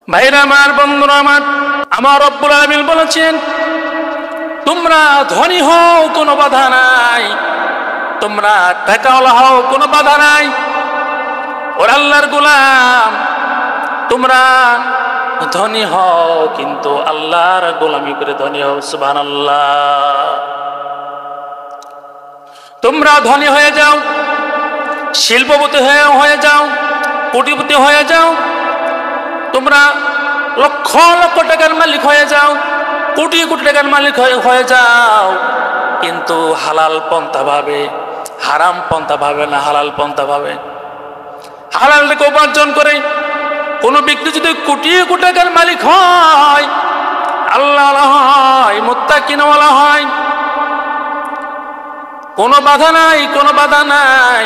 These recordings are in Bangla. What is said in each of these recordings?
ভাইরা আমার, বন্ধুরা আমার, আমার রব্বুল আলামিন বলেছেন, তোমরা ধনী হও কোনো বাধা নাই, তোমরা টাকাওয়ালা হও কোনো বাধা নাই। ওর আল্লাহর গোলাম, তোমরা ধনী হও কিন্তু আল্লাহর গোলামি করে ধনী হও। সুবহানাল্লাহ। তোমরা ধনী হয়ে যাও, শিল্পপতি হয়ে যাও, কোটিপতি হয়ে যাও, তোমরা লক্ষ লক্ষ টাকার মালিক হয়ে যাও, কোটি কোটি টাকার মালিক হয়ে যাও, কিন্তু হালাল পন্থা ভাবে, হারাম পন্থা ভাবে না, হালাল পন্থা ভাবে। হালাল থেকে উপার্জন করে কোনো ব্যক্তি যদি কোটি কোটি টাকার মালিক হয়, আল্লাহওয়ালা হয়, মুত্তাকিনওয়ালা হয়, কোনো বাধা নাই, কোনো বাধা নাই,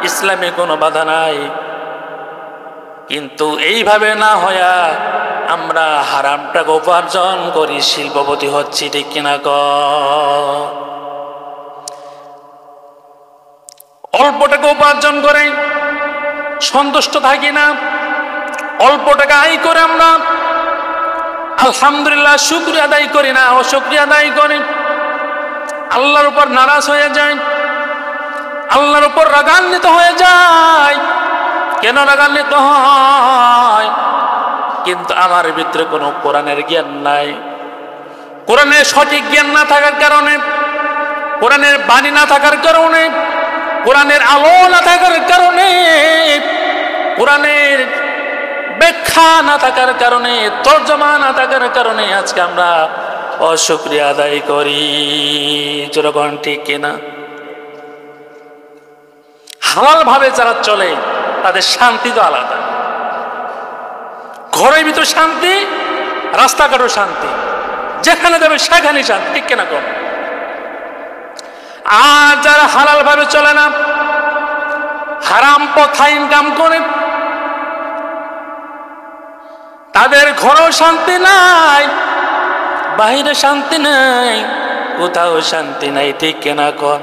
ইসলামে কোনো বাধা নাই। কিন্তু এইভাবে না হইয়া আমরা হারাম টাকা উপার্জন করি, শিল্পপতি হচ্ছি, ঠিক কিনা ক? অল্প টাকা উপার্জন করে সন্তুষ্ট থাকি না, অল্প টাকা আয় করে আমরা আলহামদুলিল্লাহ শুকরিয়া আদায় করি না, অশুকরিয়া আদায় করি, আল্লাহর উপর নারাজ হয়ে যায়, আল্লাহর উপর রাগান্বিত হয়ে যায়। কেন রাগান্বিত হয়? কিন্তু আমার ভিতরে কোনো কোরআনের জ্ঞান নাই, কোরআনের সঠিক জ্ঞান না থাকার কারণে, কোরআনের বাণী না থাকার কারণে, কোরআনের আলো না থাকার কারণে, কোরআনের ব্যাখ্যা না থাকার কারণে, তর্জমা না থাকার কারণে আজকে আমরা অশুকরিয়া আদায় করি। যেরকম ঠিক কিনা? হালাল ভাবে যারা চলে তাদের শান্তি তো আলাদা। ঘরের ভিতর শান্তি, রাস্তাঘাটও শান্তি, যেখানে যাবে সেখানে শান্তি, ঠিক কিনা কর? আর যারা হালাল ভাবে চলে না, হারাম পথা ইনকাম করে, তাদের ঘরেও শান্তি নাই, বাহিরে শান্তি নাই, কোথাও শান্তি নাই, ঠিক কিনা কর?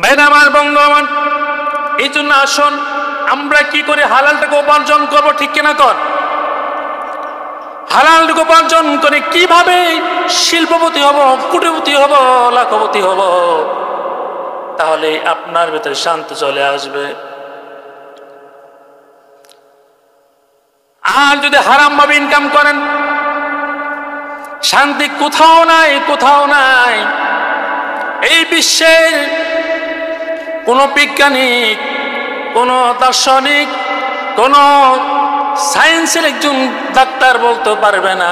ভাইরা আমার, বন্ধু আমার, এই জন্য আসুন আমরা কি করে হালালটাকে উপার্জন করবো, ঠিক কিনা কর? হালালটাকে উপার্জন করে কিভাবে শিল্পপতি হব, কোটিপতি হব, লাখপতি হব, তাহলে আপনার ভিতরে শান্তি চলে আসবে। আর যদি হারাম ভাবে ইনকাম করেন, শান্তি কোথাও নাই, কোথাও নাই। এই বিশ্বের কোন বিজ্ঞানিক, কোন দার্শনিক, কোন সায়েন্সের একজন ডাক্তার বলতে পারবে না,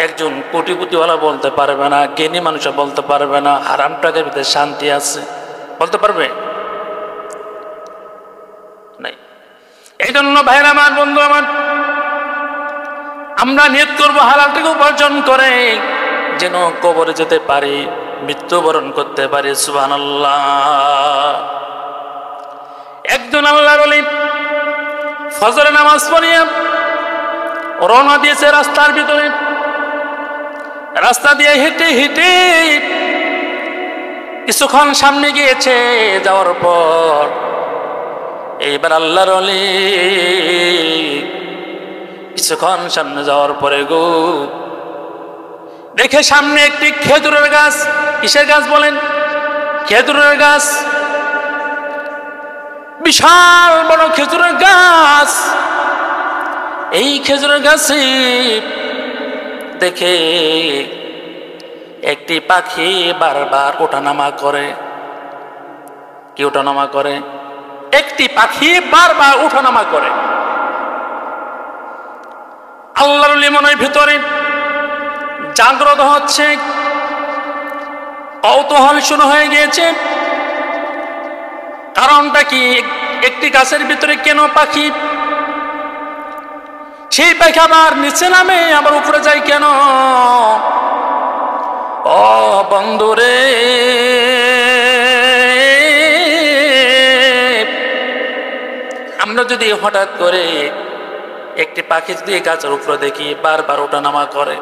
একজন কোটিপতিওয়ালা বলতে পারবে না, জ্ঞানী মানুষ বলতে পারবে না হারাম টাকার ভিতরে শান্তি আছে, বলতে পারবে? নাই। এই জন্য ভাইরা আমার, বন্ধু আমার, আমরা নিয়ত করবো হালাল টাকা উপার্জন করে যেন কবরে যেতে পারি, মৃত্যুবরণ করতে পারি। সুবহানাল্লাহ। একজন আল্লাহর ওলি ফজরের নামাজ পড়িয়া রওনা দিয়েছে রাস্তার ভিতরে, রাস্তা দিয়ে হেঁটে হেঁটে কিছুক্ষণ সামনে গিয়েছে, যাওয়ার পর এইবার আল্লাহর ওলি কিছুক্ষণ সামনে যাওয়ার পরে গো দেখে সামনে একটি খেজুরের গাছ। কিসের গাছ বলেন? খেজুরের গাছ। বিশাল বড় খেজুরের গাছ। এই খেজুরের গাছে দেখে একটি পাখি বারবার ওঠানামা করে। কি ওঠানামা করে? একটি পাখি বারবার ওঠানামা করে। আল্লাহর ওলি মনের ভিতরে জাগ্রত হচ্ছে, কৌতূহল শুরু হয়ে গিয়েছে। কারণটা কি? একটি গাছের ভিতরে কেন পাখি? সেই পাখি আবার নিচে নামে, আবার উপরে যায় কেন? ও বন্ধুরে, আমরা যদি হঠাৎ করে একটি পাখি যদি গাছের উপরে দেখি বারবার ওঠানামা করে,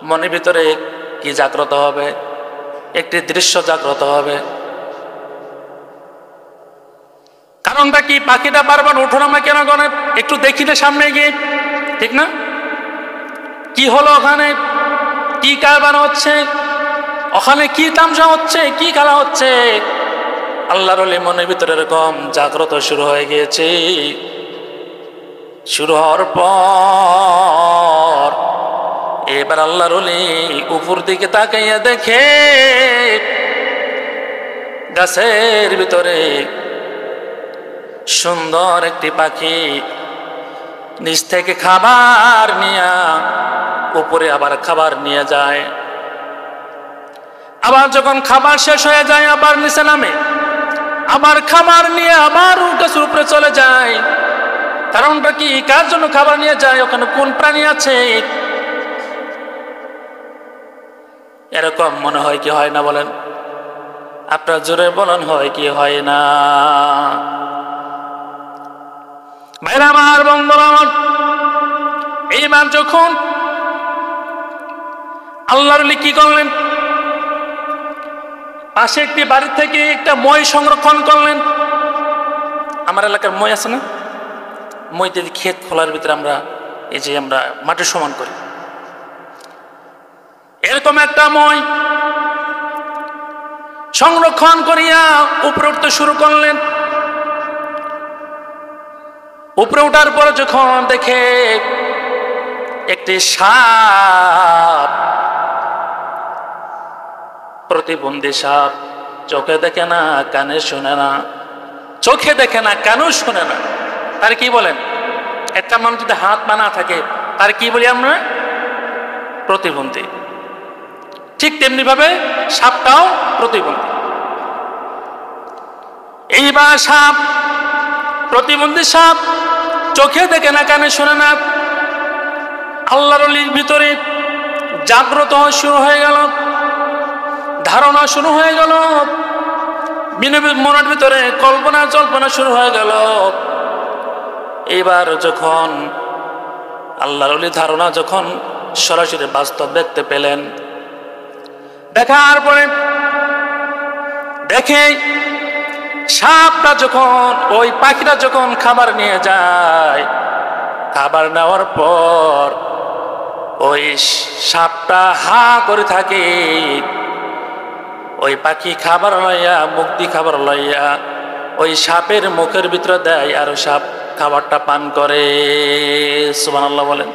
মনের ভিতরে কি জাগ্রত হবে? একটি দৃশ্য জাগ্রত হবে। কারণটা কি? পাখিটা বারবার ওঠোনামা কেন করে? একটু দেখি না সামনে গিয়ে, ঠিক না? কি হলো ওখানে? কি কারবার হচ্ছে ওখানে? কি তামসা হচ্ছে? কি খেলা হচ্ছে? আল্লাহর ওলি মনের ভিতরে এরকম জাগ্রত শুরু হয়ে গিয়েছে। শুরু হওয়ার পর এবার আল্লাহর ওলি উপর দিকে তাকাইয়া দেখে গাছের ভিতরে সুন্দর একটি পাখি নিচ থেকে খাবার নিয়ে উপরে আবার খাবার নিয়ে যায়। আবার যখন খাবার শেষ হয়ে যায় আবার নিচে নামে, আবার খাবার নিয়ে আবার গাছের উপরে চলে যায়। কারণটা কি? কার জন্য খাবার নিয়ে যায়? ওখানে কোন প্রাণী আছে? এরকম মনে হয় কি হয় না বলেন? আপনার জোরে বলেন, হয় কি হয় না? ভাইরা আমার, বন্ধুরা আমার, এইবার যখন আল্লাহর ওলি কি করলেন? পাশে একটি বাড়ি থেকে একটা মই সংরক্ষণ করলেন। আমার এলাকার মই আছে না? মইতে ক্ষেত খোলার ভিতরে আমরা এই যে আমরা মাটি সমান করি, এরকম একটা মই সংরক্ষণ করিয়া উপরে উঠতে শুরু করলেন। উপরে উঠার পরে যখন দেখে একটি সাপ, প্রতিবন্ধী সাপ, চোখে দেখে না, কানে শুনে না, চোখে দেখে না, কানেও শুনে না, তার কি বলেন? একটা মানুষ যদি হাত পা না থাকে তার কি বলি আমরা? প্রতিবন্ধী। ঠিক তেমনি ভাবে সাপটাও প্রতিবন্ধী। এইবার সাপ, প্রতিবন্ধী সাপ, চোখে দেখে না, কানে শোনে না, আল্লাহর ওলির ভিতরে জাগ্রত হওয়া শুরু হয়ে গেল, ধারণা শুরু হয়ে গেল, মনের ভিতরে কল্পনা জল্পনা শুরু হয়ে গেল। এইবার যখন আল্লাহর ওলি ধারণা যখন সরাসরি বাস্তব দেখতে পেলেন, দেখার পরে দেখে সাপটা যখন, ওই পাখিটা যখন খাবার নিয়ে যায়, খাবার নেওয়ার পর ওই সাপটা হা করে থাকে। ওই পাখি খাবার লইয়া, মুক্তি খাবার লইয়া ওই সাপের মুখের ভিতরে দেয়, আর সাপ খাবারটা পান করে। সুবহানাল্লাহ বলেন।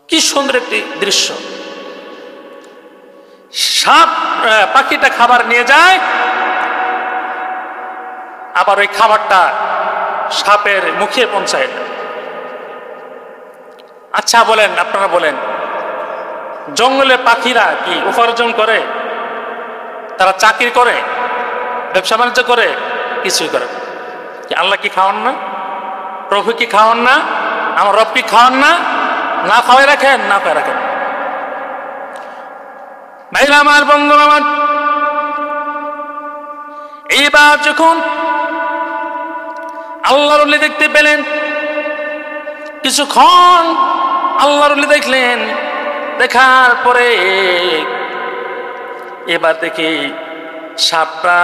কি সুন্দর একটি দৃশ্য! সাপ, পাখিটা খাবার নিয়ে যায়, আবার ওই খাবারটা সাপের মুখে পৌঁছায়। আচ্ছা বলেন, আপনারা বলেন, জঙ্গলে পাখিরা কি উপার্জন করে? তারা চাকরি করে, ব্যবসা বাণিজ্য করে? কিছুই করে কি? আল্লাহ কি খাওয়ান না? প্রভু কি খাওয়ান না? আমার রব কি খাওয়ান না? না খাওয়াই রাখেন, না খাওয়াই রাখেন। ভাইরা আমার, বন্ধু আমার, এইবার যখন আল্লাহর ওলি দেখতে পেলেন, কিছুক্ষণ আল্লাহর ওলি দেখলেন, দেখার পরে এবার দেখি সাপটা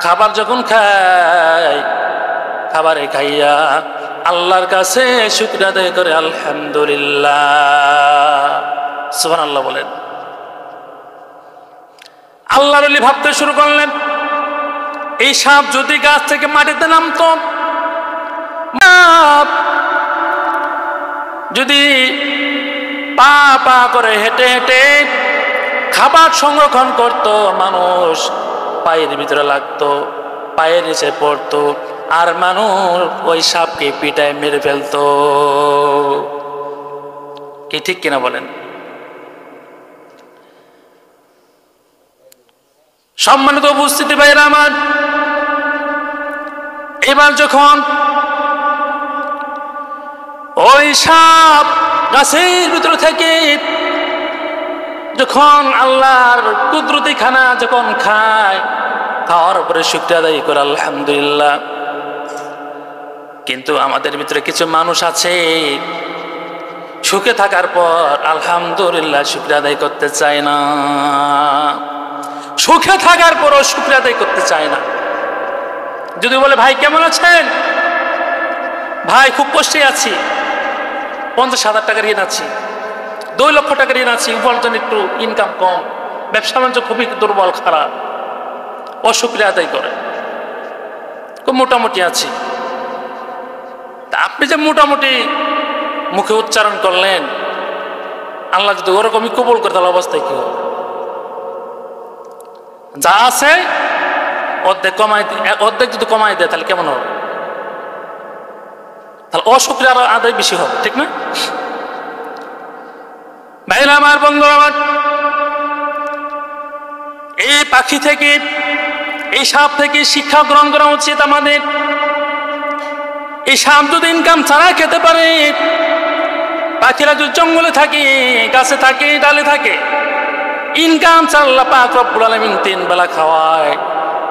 খাবার যখন খায়, খাবারে খাইয়া আল্লাহর কাছে শুকরিয়া আদায় করে, আলহামদুলিল্লাহ, সুবহানাল্লাহ বলেন। আল্লাহর ওলি ভাবতে শুরু করলেন, এই সাপ যদি গাছ থেকে মাটিতে নামতো, যদি পা পা করে হেঁটে হেঁটে খাবার সংরক্ষণ করত, মানুষ পায়ের ভিতরে লাগতো, পায়ের নিচে পড়তো, আর মানুষ ওই সাপকে পিটায় মেরে ফেলতো। কি ঠিক কিনা বলেন? সম্মানিত উপস্থিতি ভাইরা আমার, এবার যখন ওই সাপ গাছের ভিতর থেকে যখন আল্লাহর কুদরতি খানা যখন খায়, খাওয়ার পরে শুকরিয়া আদায় করে আলহামদুলিল্লাহ। কিন্তু আমাদের ভিতরে কিছু মানুষ আছে, সুখে থাকার পর আলহামদুলিল্লাহ শুকরিয়া আদায় করতে চায় না, সুখে থাকার পরও শুকরিয়া আদায় করতে চায় না। যদি বলে ভাই কেমন আছেন, ভাই খুব কষ্টে আছি, 50,000 টাকা ঋণ আছি, 2 লক্ষ টাকা ঋণ আছি, উপার্জন একটু ইনকাম কম, ব্যবসা বাণিজ্য খুবই দুর্বল খারাপ, অশুক্রিয়া আদায় করে, খুব মোটামুটি আছি। তা আপনি যে মোটামুটি মুখে উচ্চারণ করলেন, আল্লাহ যদি ওরকমই কবুল করে তাহলে অবস্থায় কি হবে? যা আছে অর্ধেক যদি কমাই দেয় তাহলে কেমন হবে? তাহলে অশুক্রিয়া আদায় বেশি হবে, ঠিক না? ভাইরা আমার, বন্ধু আমার, এই পাখি থেকে, এই সাপ থেকে শিক্ষা গ্রহণ করা উচিত আমাদের। এই সাপ যদি ইনকাম ছাড়া খেতে পারে, পাখিরা যদি জঙ্গলে থাকে, গাছে থাকে, ডালে থাকে, ইনকাম ছাড়া আল্লাহ পাক রব্বুল আলামিন 3 বেলা খাওয়ায়,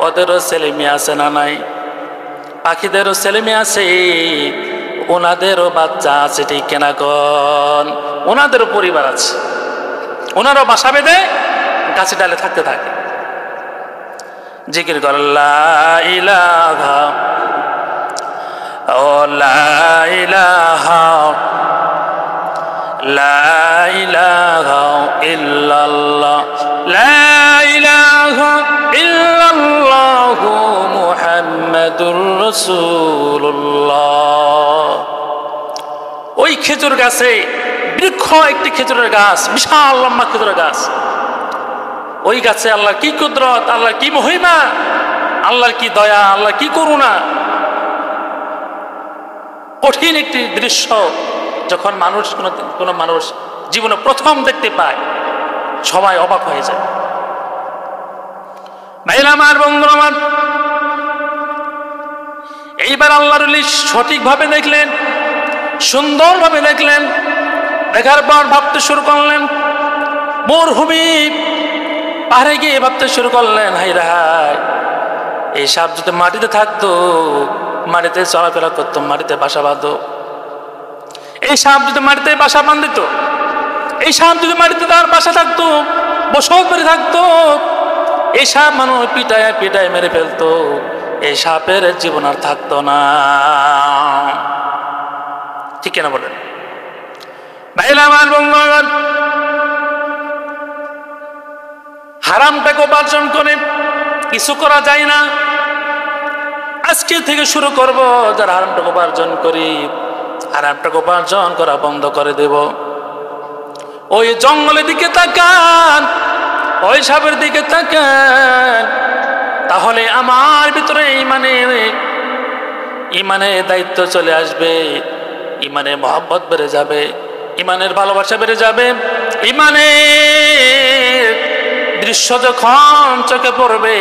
ওদেরও ছেলে মেয়ে আছে না নাই? পাখিদেরও ছেলে মেয়ে আছে, ওনাদেরও বাচ্চা আছে, ঠিক কেনা কন? ওনাদেরও পরিবার আছে, ওনারও বাসা বেঁধে গাছে ডালে থাকতে থাকে, জিকির করে লা ইলাহা ও লা ইলাহা লা ইলাহা ইল্লাল্লাহ লা ইলাহা ইল্লাল্লাহ মুহাম্মাদুর রাসূলুল্লাহ। ওই খেজুর গাছে, বৃক্ষ একটি খেজুরের গাছ, বিশাল লম্বা খেজুরের গাছ, ওই গাছে আল্লাহর কি কুদরত, আল্লাহর কি মহিমা, আল্লাহর কি দয়া, আল্লাহর কি করুণা। কঠিন একটি দৃশ্য যখন মানুষ কোনো মানুষ জীবনে প্রথম দেখতে পায়, সবাই অবাক হয়ে যায়। ভাইরা আমার, বন্ধু আমার, এইবার আল্লাহর ওলি সঠিকভাবে দেখলেন, সুন্দরভাবে দেখলেন, দেখার পর ভাবতে শুরু করলেন, মরুভূমি পাহাড়ে গিয়ে ভাবতে শুরু করলেন, হাই রে হাই, এই সাপ যদি মাটিতে থাকতো, মাটিতে চলাফেরা করতো, মাটিতে বাসা বাঁধতো, এই সাপ যদি মাটিতে বাসা বাঁধিত, এই সাপ যদি মাটিতে তার বাসা থাকতো, বসত বাড়ি থাকতো, এই সাপ মানুষ পিটায় পিটায় মেরে ফেলতো, এই সাপের জীবন আর থাকতো না। ঠিক কেনা বলেন? ভাইরা আমার, বন্ধু আমার, হারামটাকে উপার্জন করে কিছু করা যায় না। আজকে থেকে শুরু করব, যারা হারামটাকে উপার্জন করি, হারামটাকে উপার্জন করা বন্ধ করে দেব। ওই জঙ্গলের দিকে তাকান, ওই সাপের দিকে তাকান, তাহলে আমার ভিতরে ইমানের দায়িত্ব চলে আসবে, ইমানের মহব্বত বেড়ে যাবে, ইমানের ভালোবাসা বেড়ে যাবে। ইমানের দৃশ্য যখন চোখে পড়বে,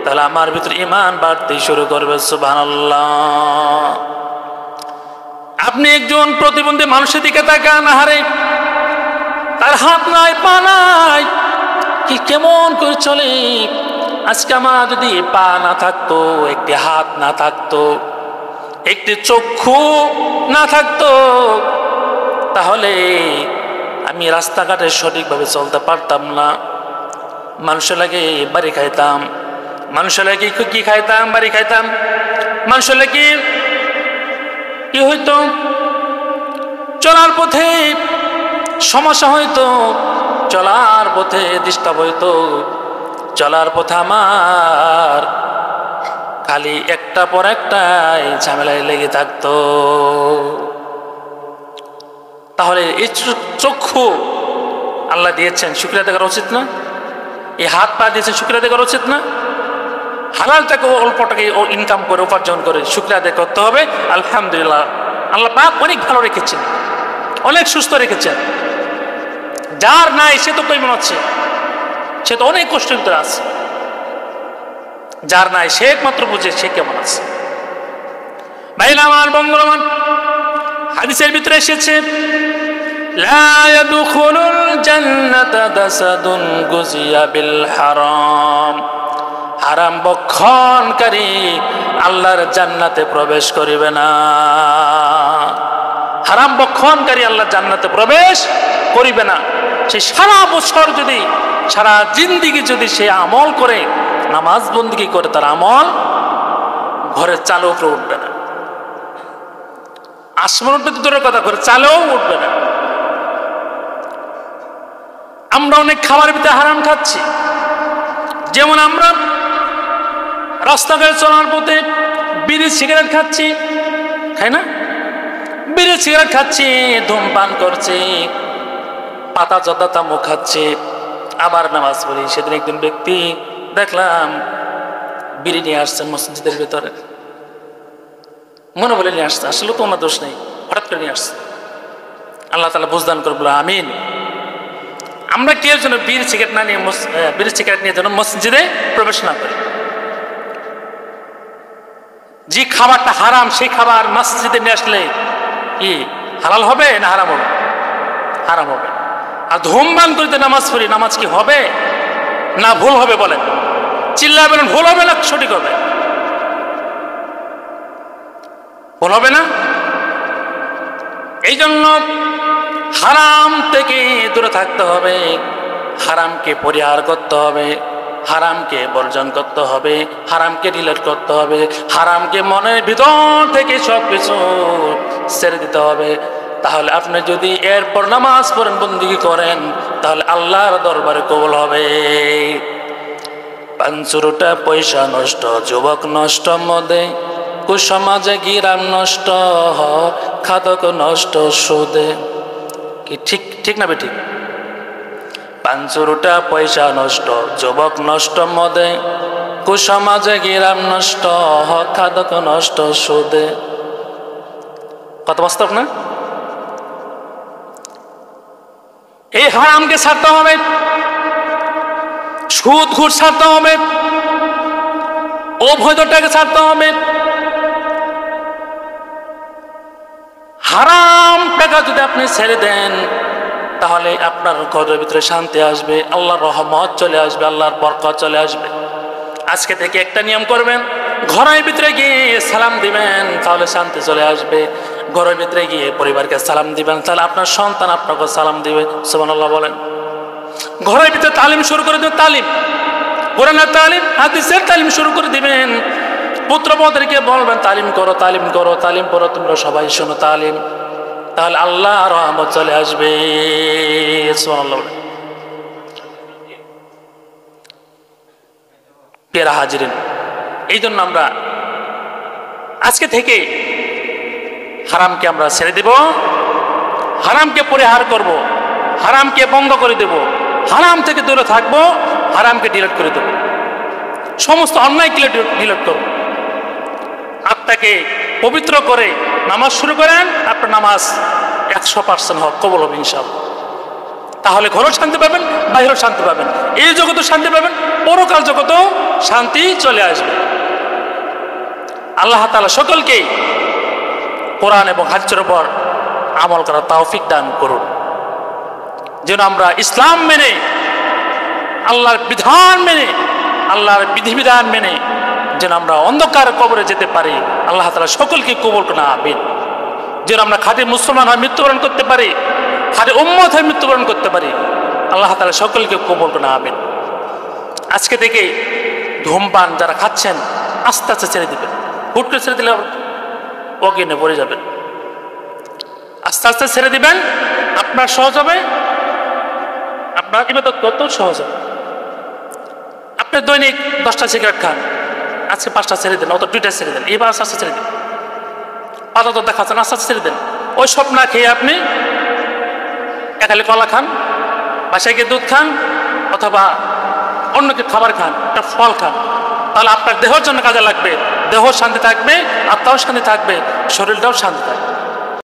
তাহলে আমার ভিতরে ইমান বাড়তে শুরু করবে। সুবহানাল্লাহ। আপনি একজন প্রতিবন্ধী মানুষের দিকে তাকান, আহারে তার হাত নাই, পা নাই, কি কেমন করে চলে। আজকে আমার যদি পা না থাকতো, একটি হাত না থাকতো, একটি চক্ষু না থাকতো, তাহলে আমি রাস্তাঘাটে সঠিকভাবে চলতে পারতাম না। মানুষের লাগে বাড়ি খাইতাম, মানুষের লাগে কি খাইতাম, বাড়ি খাইতাম। মানুষের লাগে কি হইতো, চলার পথে সমস্যা হইতো, চলার পথে ডিস্টার্ব হইতো, চলার পথে আমার খালি একটা পর একটাই ঝামেলায় লেগে থাকতো। তাহলে এই চক্ষু আল্লাহ দিয়েছেন, শুকরিয়া আদায় করা উচিত না? এই হাত পা দিয়েছেন, শুকরিয়া আদায় করা উচিত না? হালালটাকে অল্পটাকে ইনকাম করে উপার্জন করে শুকরিয়া আদায় করতে হবে। আলহামদুলিল্লাহ, আল্লাহ পাক অনেক ভালো রেখেছেন, অনেক সুস্থ রেখেছেন। যার নাই সে তো কেমন আছে, সে তো অনেক কষ্টের ভিতরে আছে। যার নাই সে একমাত্র বুঝে সে কেমন আছে। ভাইরা আমার, বন্ধুরা আমার, হাদিসের ভিতরে এসেছে, লা ইয়াদখুলুল জান্নাতা দাসাদুন গুজিয়া বিল হারাম। হারাম ভক্ষণকারী আল্লাহর জান্নাতে প্রবেশ করিবে না। হারাম ভক্ষণকারী আল্লাহর জান্নাতে প্রবেশ করিবে না। সে সারা বছর যদি, সারা জিন্দেগি যদি সে আমল করে, নামাজ বন্দিগি করে তার আমল ঘরের চালেও উপরে উঠবে না। আসমান উঠবে তো দূরের কথা, ঘরের চালেও উঠবে না। আমরা অনেক খাবারের ভিতরে হারাম খাচ্ছি। যেমন আমরা রাস্তাঘাটে চলার পথে বিড়ি সিগারেট খাচ্ছি, খাই না? বিড়ি সিগারেট খাচ্ছি, ধূমপান করছি, পাতা জর্দা তামাক খাচ্ছি, আবার নামাজ পড়ি। সেদিন একজন ব্যক্তি দেখলাম বিড়ি নিয়ে আসছেন মসজিদের ভেতরে, মনে বলে নিয়ে আসছে, আসলে তো ওনার দোষ নেই, হঠাৎ করে নিয়ে আসছে। আল্লাহ তাআলা বুঝদান করে বলো আমিন। আমরা কেউ যেন বিড়ি সিগারেট না নিয়ে বিড়ি সিগারেট নিয়ে যেন মসজিদে প্রবেশ না করি। যে খাবারটা হারাম সেই খাবার মসজিদে নিয়ে আসলে কি হালাল হবে না হারাম হবে? হারাম হবে। আর ধূমপান করতে নামাজ পড়ি, নামাজ কি হবে না ভুল হবে? বলেন, চিল্লায় বলেন, ভুল হবে না সঠিক হবে? ভুল হবে না? এই জন্য হারাম থেকে দূরে থাকতে হবে, হারামকে পরিহার করতে হবে, হারামকে বর্জন করতে হবে, হারামকে ডিলিট করতে হবে, হারামকে মনের ভিতর থেকে সবকিছু ছেড়ে দিতে হবে। তাহলে আপনি যদি এরপর নামাজ পড়েন, বন্দেগী করেন, তাহলে আল্লাহর দরবারে কবুল হবে। পাঁচুরটা পয়সা নষ্ট, যুবক নষ্ট মদে, কুসমাজে গিরাম নষ্ট, খাদক নষ্ট সুদে। কি ঠিক ঠিক না বেঠিক? পাঁচুরটা পয়সা নষ্ট, যুবক নষ্ট মদে, কুসমাজে গিরাম নষ্ট, খাদক নষ্ট সুদে। কত বাস্তব না? এই হারামকে ছাড়তে হবে, সুদ ঘুষ ছাড়তে হবে, অবৈধটাকে ছাড়তে হবে। হারাম টাকা যদি আপনি ছেড়ে দেন, তাহলে আপনার ঘরের ভিতরে শান্তি আসবে, আল্লাহর রহমত চলে আসবে, আল্লাহর বরকত চলে আসবে। আজকে থেকে একটা নিয়ম করবেন, ঘরের ভিতরে গিয়ে সালাম দিবেন, তাহলে শান্তি চলে আসবে। ঘরের ভিতরে গিয়ে পরিবারকে সালাম দিবেন, তাহলে আপনার সন্তান আপনাকে সালাম দিবে। সুবহানাল্লাহ বলেন। ঘরের ভিতরে তালিম শুরু করে দেবেন, তালিম, কোরআনের তালিম, হাদিসের তালিম শুরু করে দিবেন। পুত্রবধূকে বলবেন তালিম করো, তালিম করো, তালিম করো, তোমরা সবাই শোনো তালিম, তাহলে আল্লাহ রহমত চলে আসবে। সুবহানাল্লাহ। প্রিয় হাজিরিন, এই জন্য আমরা আজকে থেকে হারামকে আমরা ছেড়ে দেব, হারামকে পরিহার করব, হারামকে বন্ধ করে দেব, হারাম থেকে দূরে থাকবো, হারামকে ডিলিট করে দেব, সমস্ত অন্যায়কে ডিলিট করব। আত্মাকে পবিত্র করে নামাজ শুরু করেন, আপনার নামাজ 100% হোক, কবুল হবে ইনশাআল্লাহ। তাহলে ঘরেও শান্তি পাবেন, বাইরেও শান্তি পাবেন, এই জগতেও শান্তি পাবেন, পরকাল জগতেও শান্তি চলে আসবে। আল্লাহ তাআলা সকলকে কোরআন এবং হাদিসের উপর আমল করার তৌফিক দান করুন, যেন আমরা ইসলাম মেনে, আল্লাহর বিধান মেনে, আল্লাহর বিধিবিধান মেনে যেন আমরা অন্ধকার কবরে যেতে পারি। আল্লাহ তাআলা সকলকে কবুল করুন, আমিন। যেন আমরা খাঁটি মুসলমান হয়ে মৃত্যুবরণ করতে পারি, খাঁটি উম্মত হয়ে মৃত্যুবরণ করতে পারি। আল্লাহ তাআলা সকলকে কবুল করুন, আমিন। আজকে থেকে ধূমপান যারা খাচ্ছেন আস্তে আস্তে ছেড়ে দিবেন। হুট করে ছেড়ে দিলে অজ্ঞানে পড়ে যাবেন। আস্তে আস্তে ছেড়ে দিবেন, আপনার সহজ হবে, আপনার ইবাদত করতেও সহজ হবে। আপনি দৈনিক 10টা সিগারেট খান, আজকে 5টা ছেড়ে দেন, অত 2টা ছেড়ে দেন, এবার আস্তে আস্তে ছেড়ে দেন। পাতা তো দেখাচ্ছেন, আস্তে আস্তে ছেড়ে দেন। ওই সব না খেয়ে আপনি একালে কলা খান, বাসায় গিয়ে দুধ খান, অথবা অন্য কিছু খাবার খান, একটা ফল খান, তাহলে আপনার দেহের জন্য কাজে লাগবে, দেহ শান্তি থাকবে, আত্মাও শান্তি থাকবে, শরীরটাও শান্তি থাকবে।